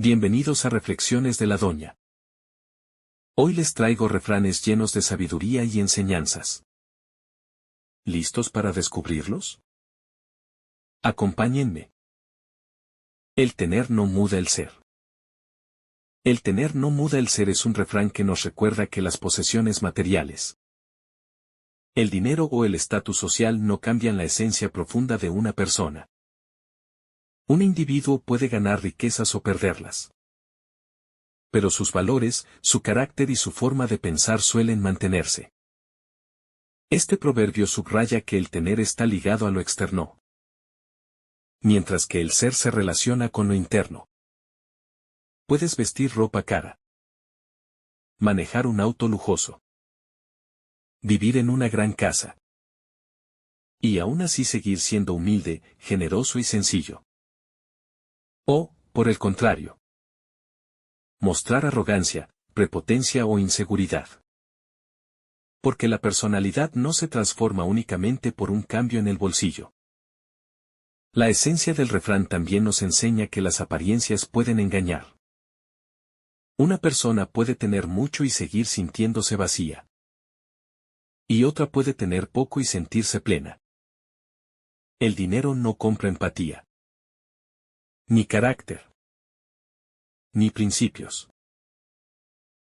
Bienvenidos a Reflexiones de la Doña. Hoy les traigo refranes llenos de sabiduría y enseñanzas. ¿Listos para descubrirlos? Acompáñenme. El tener no muda el ser. El tener no muda el ser es un refrán que nos recuerda que las posesiones materiales, el dinero o el estatus social no cambian la esencia profunda de una persona. Un individuo puede ganar riquezas o perderlas, pero sus valores, su carácter y su forma de pensar suelen mantenerse. Este proverbio subraya que el tener está ligado a lo externo, mientras que el ser se relaciona con lo interno. Puedes vestir ropa cara, manejar un auto lujoso, vivir en una gran casa, y aún así seguir siendo humilde, generoso y sencillo. O, por el contrario, mostrar arrogancia, prepotencia o inseguridad. Porque la personalidad no se transforma únicamente por un cambio en el bolsillo. La esencia del refrán también nos enseña que las apariencias pueden engañar. Una persona puede tener mucho y seguir sintiéndose vacía. Y otra puede tener poco y sentirse plena. El dinero no compra empatía, ni carácter, ni principios.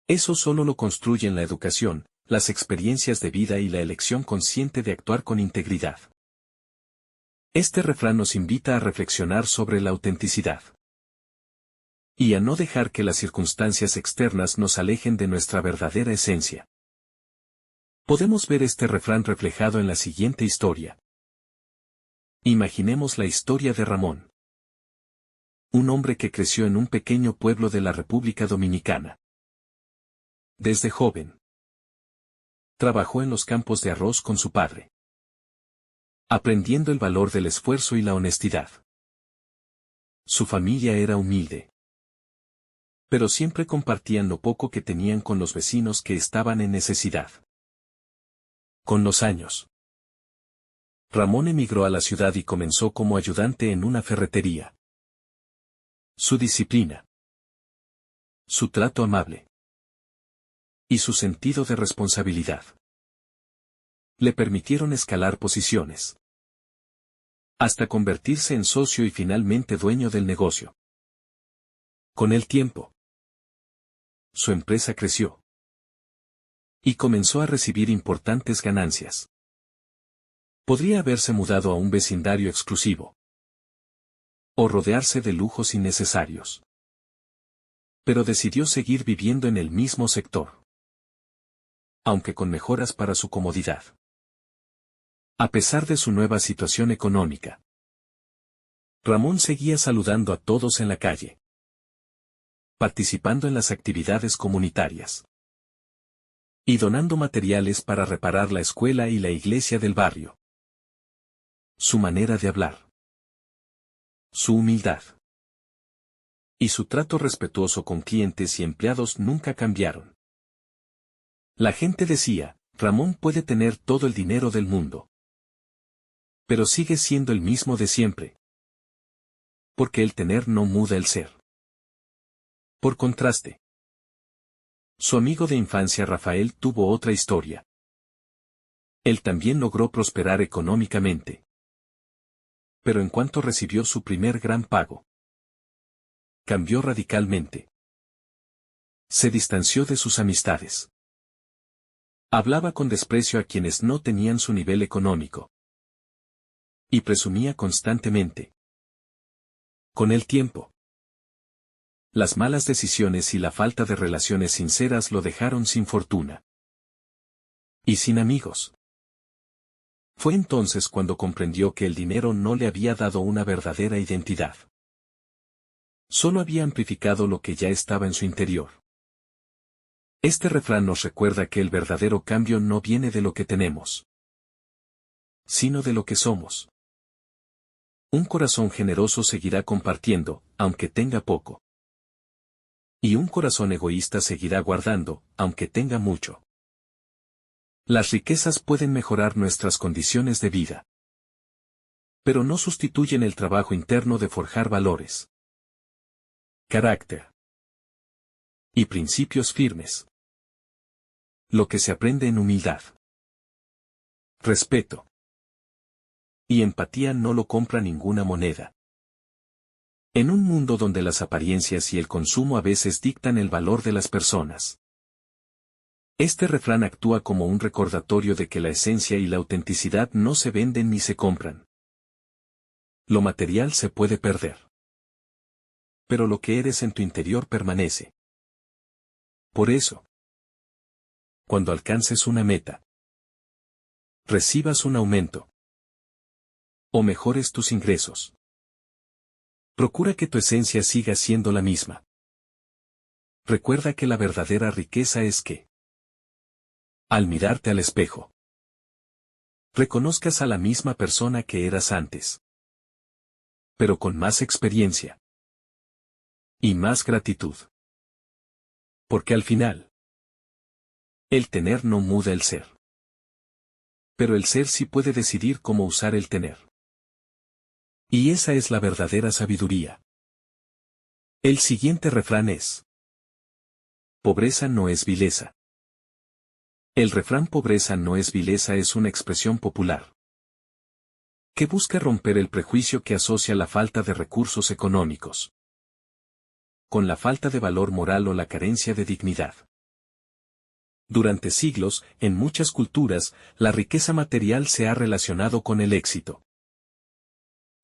Eso solo lo construyen la educación, las experiencias de vida y la elección consciente de actuar con integridad. Este refrán nos invita a reflexionar sobre la autenticidad y a no dejar que las circunstancias externas nos alejen de nuestra verdadera esencia. Podemos ver este refrán reflejado en la siguiente historia. Imaginemos la historia de Ramón, un hombre que creció en un pequeño pueblo de la República Dominicana. Desde joven, trabajó en los campos de arroz con su padre, aprendiendo el valor del esfuerzo y la honestidad. Su familia era humilde, pero siempre compartían lo poco que tenían con los vecinos que estaban en necesidad. Con los años, Ramón emigró a la ciudad y comenzó como ayudante en una ferretería. Su disciplina, su trato amable y su sentido de responsabilidad le permitieron escalar posiciones, hasta convertirse en socio y finalmente dueño del negocio. Con el tiempo, su empresa creció y comenzó a recibir importantes ganancias. Podría haberse mudado a un vecindario exclusivo o rodearse de lujos innecesarios, pero decidió seguir viviendo en el mismo sector, aunque con mejoras para su comodidad. A pesar de su nueva situación económica, Ramón seguía saludando a todos en la calle, participando en las actividades comunitarias y donando materiales para reparar la escuela y la iglesia del barrio. Su manera de hablar, su humildad y su trato respetuoso con clientes y empleados nunca cambiaron. La gente decía, Ramón puede tener todo el dinero del mundo, pero sigue siendo el mismo de siempre. Porque el tener no muda el ser. Por contraste, su amigo de infancia Rafael tuvo otra historia. Él también logró prosperar económicamente, pero en cuanto recibió su primer gran pago, cambió radicalmente. Se distanció de sus amistades. Hablaba con desprecio a quienes no tenían su nivel económico. Y presumía constantemente. Con el tiempo, las malas decisiones y la falta de relaciones sinceras lo dejaron sin fortuna y sin amigos. Fue entonces cuando comprendió que el dinero no le había dado una verdadera identidad. Solo había amplificado lo que ya estaba en su interior. Este refrán nos recuerda que el verdadero cambio no viene de lo que tenemos, sino de lo que somos. Un corazón generoso seguirá compartiendo, aunque tenga poco. Y un corazón egoísta seguirá guardando, aunque tenga mucho. Las riquezas pueden mejorar nuestras condiciones de vida, pero no sustituyen el trabajo interno de forjar valores carácter y principios firmes. Lo que se aprende en humildad, respeto y empatía no lo compra ninguna moneda. En un mundo donde las apariencias y el consumo a veces dictan el valor de las personas, este refrán actúa como un recordatorio de que la esencia y la autenticidad no se venden ni se compran. Lo material se puede perder, pero lo que eres en tu interior permanece. Por eso, cuando alcances una meta, recibas un aumento o mejores tus ingresos, procura que tu esencia siga siendo la misma. Recuerda que la verdadera riqueza es que, al mirarte al espejo, reconozcas a la misma persona que eras antes, pero con más experiencia y más gratitud. Porque al final, el tener no muda el ser, pero el ser sí puede decidir cómo usar el tener. Y esa es la verdadera sabiduría. El siguiente refrán es: pobreza no es vileza. El refrán pobreza no es vileza es una expresión popular que busca romper el prejuicio que asocia la falta de recursos económicos con la falta de valor moral o la carencia de dignidad. Durante siglos, en muchas culturas, la riqueza material se ha relacionado con el éxito,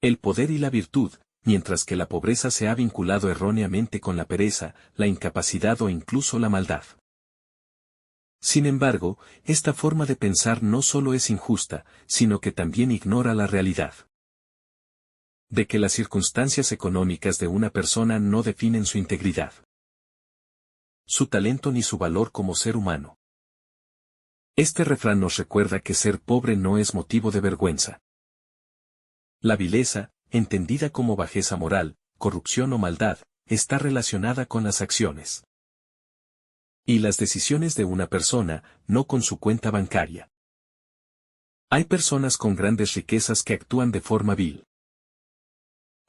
el poder y la virtud, mientras que la pobreza se ha vinculado erróneamente con la pereza, la incapacidad o incluso la maldad. Sin embargo, esta forma de pensar no solo es injusta, sino que también ignora la realidad de que las circunstancias económicas de una persona no definen su integridad, su talento ni su valor como ser humano. Este refrán nos recuerda que ser pobre no es motivo de vergüenza. La vileza, entendida como bajeza moral, corrupción o maldad, está relacionada con las acciones y las decisiones de una persona, no con su cuenta bancaria. Hay personas con grandes riquezas que actúan de forma vil,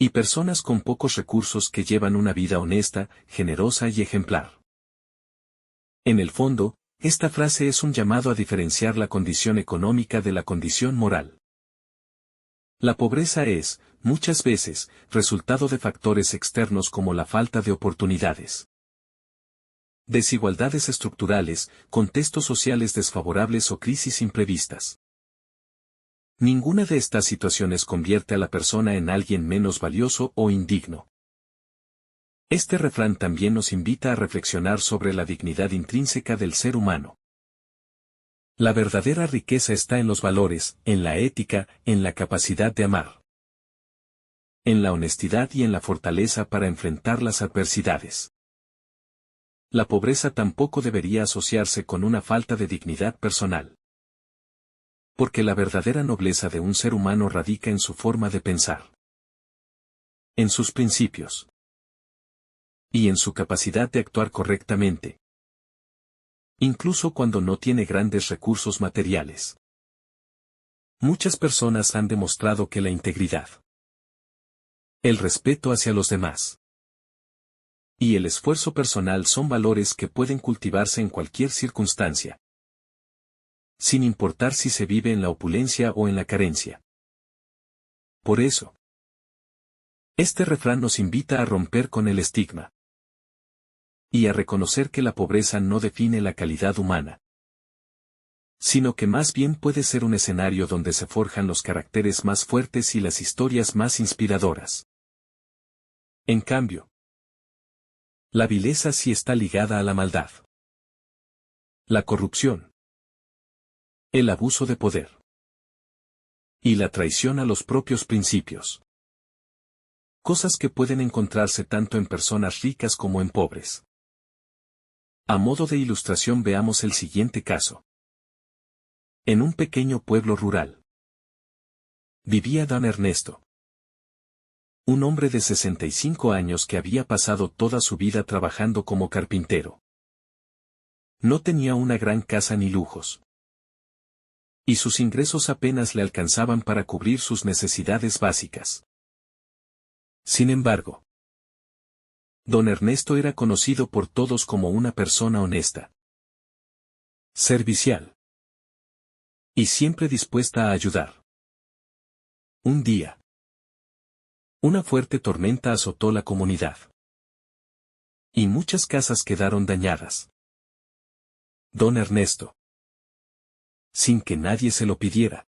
y personas con pocos recursos que llevan una vida honesta, generosa y ejemplar. En el fondo, esta frase es un llamado a diferenciar la condición económica de la condición moral. La pobreza es, muchas veces, resultado de factores externos como la falta de oportunidades, desigualdades estructurales, contextos sociales desfavorables o crisis imprevistas. Ninguna de estas situaciones convierte a la persona en alguien menos valioso o indigno. Este refrán también nos invita a reflexionar sobre la dignidad intrínseca del ser humano. La verdadera riqueza está en los valores, en la ética, en la capacidad de amar, en la honestidad y en la fortaleza para enfrentar las adversidades. La pobreza tampoco debería asociarse con una falta de dignidad personal. Porque la verdadera nobleza de un ser humano radica en su forma de pensar, en sus principios y en su capacidad de actuar correctamente, incluso cuando no tiene grandes recursos materiales. Muchas personas han demostrado que la integridad, el respeto hacia los demás y el esfuerzo personal son valores que pueden cultivarse en cualquier circunstancia, sin importar si se vive en la opulencia o en la carencia. Por eso, este refrán nos invita a romper con el estigma y a reconocer que la pobreza no define la calidad humana, sino que más bien puede ser un escenario donde se forjan los caracteres más fuertes y las historias más inspiradoras. En cambio, la vileza sí está ligada a la maldad, la corrupción, el abuso de poder y la traición a los propios principios. Cosas que pueden encontrarse tanto en personas ricas como en pobres. A modo de ilustración veamos el siguiente caso. En un pequeño pueblo rural vivía don Ernesto, un hombre de 65 años que había pasado toda su vida trabajando como carpintero. No tenía una gran casa ni lujos, y sus ingresos apenas le alcanzaban para cubrir sus necesidades básicas. Sin embargo, Don Ernesto era conocido por todos como una persona honesta, servicial y siempre dispuesta a ayudar. Un día, una fuerte tormenta azotó la comunidad, y muchas casas quedaron dañadas. Don Ernesto, sin que nadie se lo pidiera,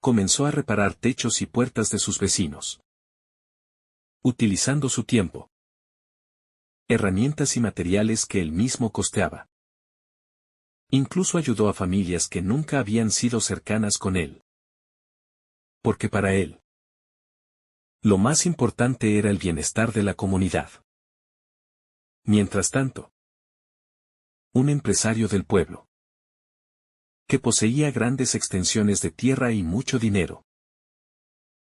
comenzó a reparar techos y puertas de sus vecinos, utilizando su tiempo, herramientas y materiales que él mismo costeaba. Incluso ayudó a familias que nunca habían sido cercanas con él. Porque para él, lo más importante era el bienestar de la comunidad. Mientras tanto, un empresario del pueblo, que poseía grandes extensiones de tierra y mucho dinero,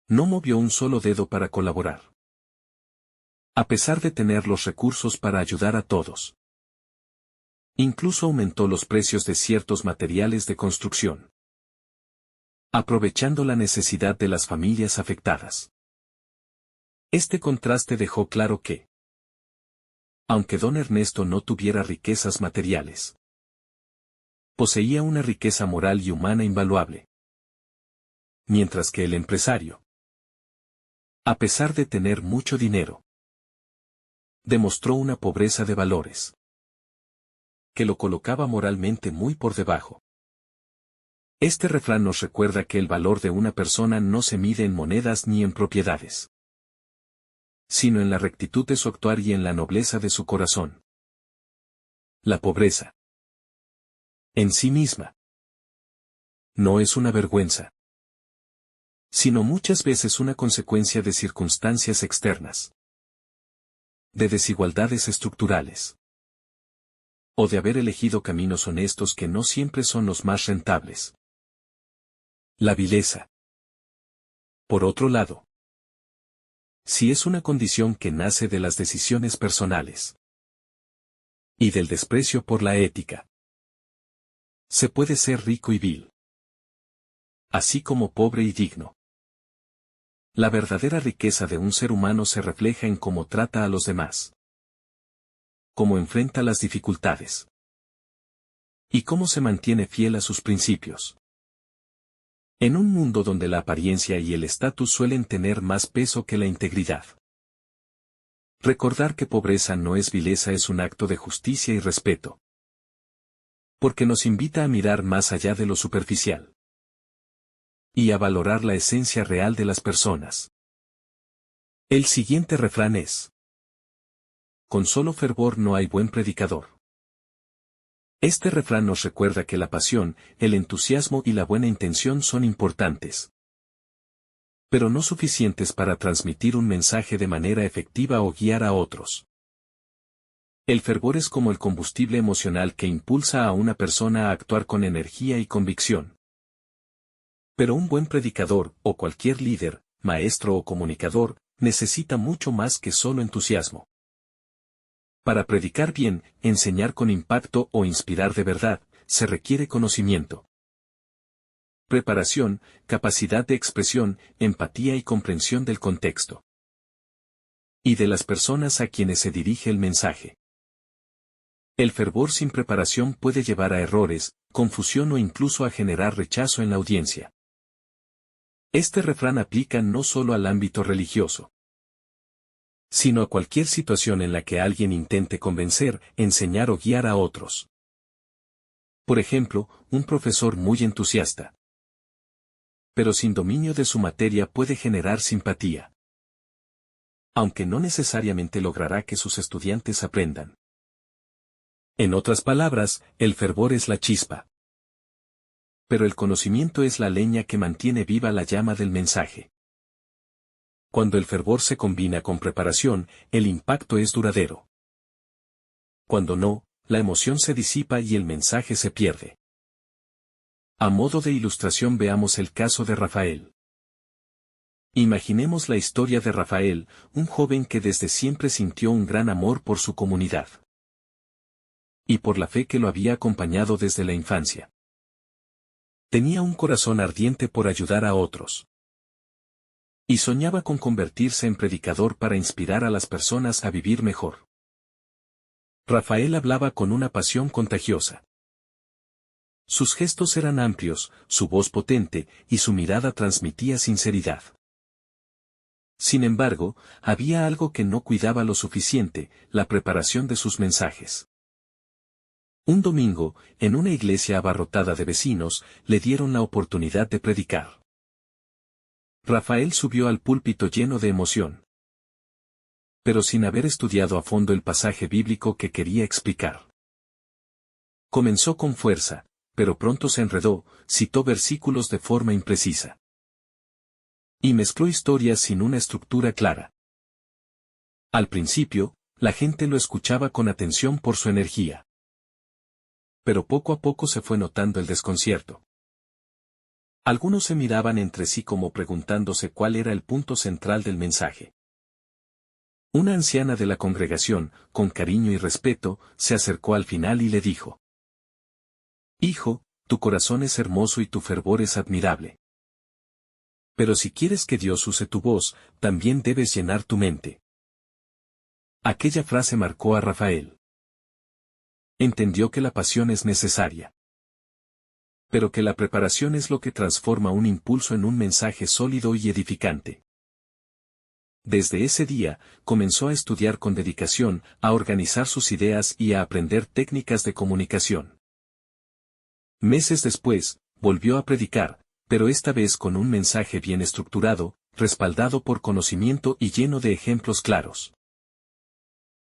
no movió un solo dedo para colaborar. A pesar de tener los recursos para ayudar a todos. Incluso aumentó los precios de ciertos materiales de construcción, aprovechando la necesidad de las familias afectadas. Este contraste dejó claro que, aunque don Ernesto no tuviera riquezas materiales, poseía una riqueza moral y humana invaluable. Mientras que el empresario, a pesar de tener mucho dinero, demostró una pobreza de valores, que lo colocaba moralmente muy por debajo. Este refrán nos recuerda que el valor de una persona no se mide en monedas ni en propiedades, sino en la rectitud de su actuar y en la nobleza de su corazón. La pobreza, en sí misma, no es una vergüenza, sino muchas veces una consecuencia de circunstancias externas, de desigualdades estructurales, o de haber elegido caminos honestos que no siempre son los más rentables. La vileza, por otro lado, sí es una condición que nace de las decisiones personales y del desprecio por la ética. Se puede ser rico y vil, así como pobre y digno. La verdadera riqueza de un ser humano se refleja en cómo trata a los demás, cómo enfrenta las dificultades y cómo se mantiene fiel a sus principios. En un mundo donde la apariencia y el estatus suelen tener más peso que la integridad. Recordar que pobreza no es vileza es un acto de justicia y respeto. Porque nos invita a mirar más allá de lo superficial. Y a valorar la esencia real de las personas. El siguiente refrán es: con solo fervor no hay buen predicador. Este refrán nos recuerda que la pasión, el entusiasmo y la buena intención son importantes, pero no suficientes para transmitir un mensaje de manera efectiva o guiar a otros. El fervor es como el combustible emocional que impulsa a una persona a actuar con energía y convicción. Pero un buen predicador, o cualquier líder, maestro o comunicador, necesita mucho más que solo entusiasmo. Para predicar bien, enseñar con impacto o inspirar de verdad, se requiere conocimiento, preparación, capacidad de expresión, empatía y comprensión del contexto. Y de las personas a quienes se dirige el mensaje. El fervor sin preparación puede llevar a errores, confusión o incluso a generar rechazo en la audiencia. Este refrán aplica no solo al ámbito religioso, sino a cualquier situación en la que alguien intente convencer, enseñar o guiar a otros. Por ejemplo, un profesor muy entusiasta, pero sin dominio de su materia puede generar simpatía, aunque no necesariamente logrará que sus estudiantes aprendan. En otras palabras, el fervor es la chispa, pero el conocimiento es la leña que mantiene viva la llama del mensaje. Cuando el fervor se combina con preparación, el impacto es duradero. Cuando no, la emoción se disipa y el mensaje se pierde. A modo de ilustración veamos el caso de Rafael. Imaginemos la historia de Rafael, un joven que desde siempre sintió un gran amor por su comunidad. Y por la fe que lo había acompañado desde la infancia. Tenía un corazón ardiente por ayudar a otros. Y soñaba con convertirse en predicador para inspirar a las personas a vivir mejor. Rafael hablaba con una pasión contagiosa. Sus gestos eran amplios, su voz potente, y su mirada transmitía sinceridad. Sin embargo, había algo que no cuidaba lo suficiente, la preparación de sus mensajes. Un domingo, en una iglesia abarrotada de vecinos, le dieron la oportunidad de predicar. Rafael subió al púlpito lleno de emoción, pero sin haber estudiado a fondo el pasaje bíblico que quería explicar. Comenzó con fuerza, pero pronto se enredó, citó versículos de forma imprecisa. Y mezcló historias sin una estructura clara. Al principio, la gente lo escuchaba con atención por su energía. Pero poco a poco se fue notando el desconcierto. Algunos se miraban entre sí como preguntándose cuál era el punto central del mensaje. Una anciana de la congregación, con cariño y respeto, se acercó al final y le dijo: «Hijo, tu corazón es hermoso y tu fervor es admirable. Pero si quieres que Dios use tu voz, también debes llenar tu mente». Aquella frase marcó a Rafael. Entendió que la pasión es necesaria, pero que la preparación es lo que transforma un impulso en un mensaje sólido y edificante. Desde ese día, comenzó a estudiar con dedicación, a organizar sus ideas y a aprender técnicas de comunicación. Meses después, volvió a predicar, pero esta vez con un mensaje bien estructurado, respaldado por conocimiento y lleno de ejemplos claros.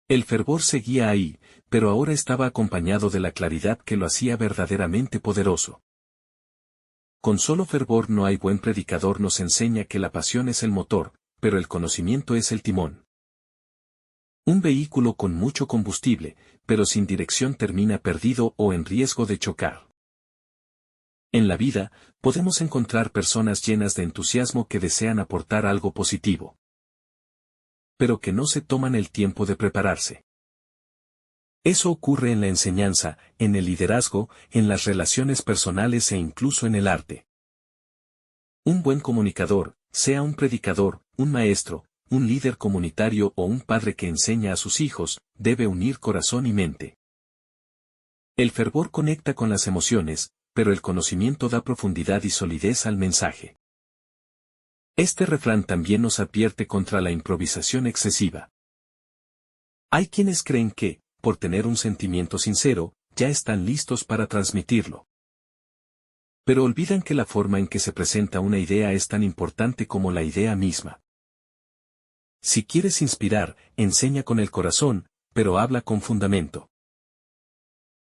El fervor seguía ahí, pero ahora estaba acompañado de la claridad que lo hacía verdaderamente poderoso. Con solo fervor no hay buen predicador. Nos enseña que la pasión es el motor, pero el conocimiento es el timón. Un vehículo con mucho combustible, pero sin dirección termina perdido o en riesgo de chocar. En la vida, podemos encontrar personas llenas de entusiasmo que desean aportar algo positivo, pero que no se toman el tiempo de prepararse. Eso ocurre en la enseñanza, en el liderazgo, en las relaciones personales e incluso en el arte. Un buen comunicador, sea un predicador, un maestro, un líder comunitario o un padre que enseña a sus hijos, debe unir corazón y mente. El fervor conecta con las emociones, pero el conocimiento da profundidad y solidez al mensaje. Este refrán también nos advierte contra la improvisación excesiva. Hay quienes creen que, por tener un sentimiento sincero, ya están listos para transmitirlo. Pero olvidan que la forma en que se presenta una idea es tan importante como la idea misma. Si quieres inspirar, enseña con el corazón, pero habla con fundamento.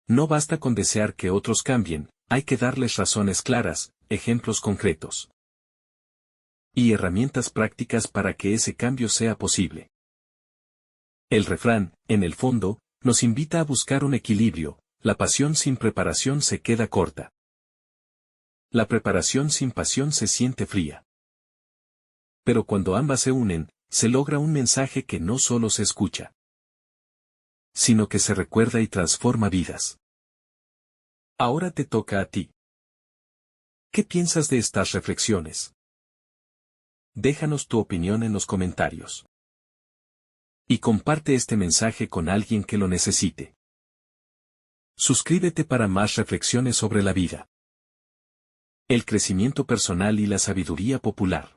No basta con desear que otros cambien, hay que darles razones claras, ejemplos concretos y herramientas prácticas para que ese cambio sea posible. El refrán, en el fondo, nos invita a buscar un equilibrio. La pasión sin preparación se queda corta. La preparación sin pasión se siente fría. Pero cuando ambas se unen, se logra un mensaje que no solo se escucha, sino que se recuerda y transforma vidas. Ahora te toca a ti. ¿Qué piensas de estas reflexiones? Déjanos tu opinión en los comentarios. Y comparte este mensaje con alguien que lo necesite. Suscríbete para más reflexiones sobre la vida, el crecimiento personal y la sabiduría popular.